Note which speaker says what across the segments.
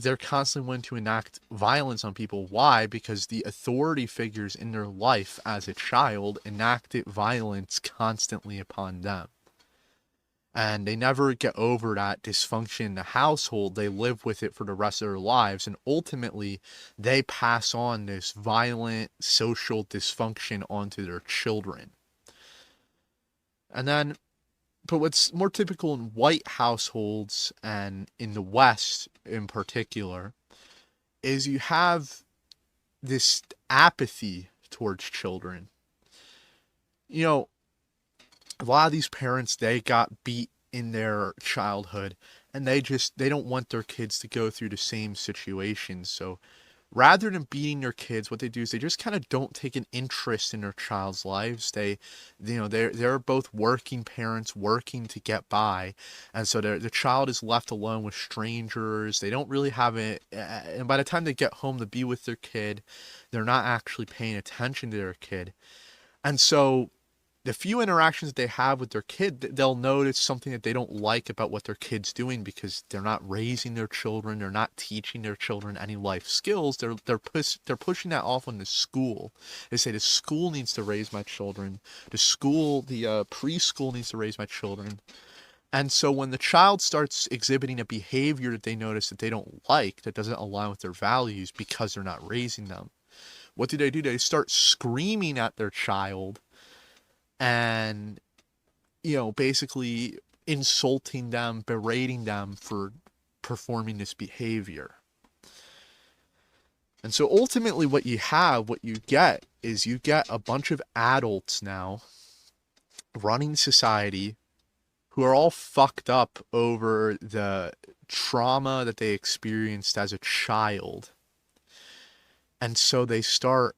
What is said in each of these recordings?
Speaker 1: they're constantly wanting to enact violence on people. Why? Because the authority figures in their life as a child enacted violence constantly upon them. And they never get over that dysfunction in the household. They live with it for the rest of their lives. And ultimately, they pass on this violent social dysfunction onto their children. And then, but what's more typical in white households and in the West in particular is you have this apathy towards children. You know, a lot of these parents, they got beat in their childhood and they don't want their kids to go through the same situations. So rather than beating their kids, what they do is they just kind of don't take an interest in their child's lives. They're both working parents working to get by, and so the child is left alone with strangers. They don't really have it, and by the time they get home to be with their kid, they're not actually paying attention to their kid. And so the few interactions that they have with their kid, they'll notice something that they don't like about what their kid's doing because they're not raising their children, they're not teaching their children any life skills. They're pushing that off on the school. They say the school needs to raise my children. The preschool needs to raise my children. And so when the child starts exhibiting a behavior that they notice that they don't like, that doesn't align with their values because they're not raising them, what do? They start screaming at their child and, basically insulting them, berating them for performing this behavior. And so ultimately what you get is you get a bunch of adults now running society who are all fucked up over the trauma that they experienced as a child. And so they start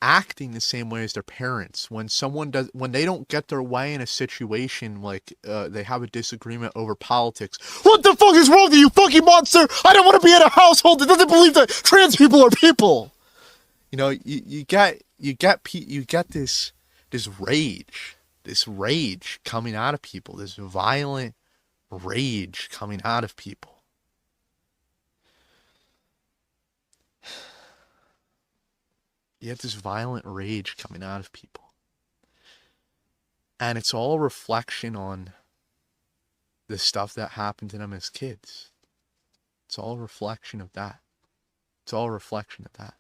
Speaker 1: acting the same way as their parents. When they don't get their way in a situation, like they have a disagreement over politics, what the fuck is wrong with you, you fucking monster? I don't want to be in a household that doesn't believe that trans people are people. You get this rage coming out of people, this violent rage coming out of people. You have this violent rage coming out of people. And it's all a reflection on the stuff that happened to them as kids. It's all a reflection of that. It's all a reflection of that.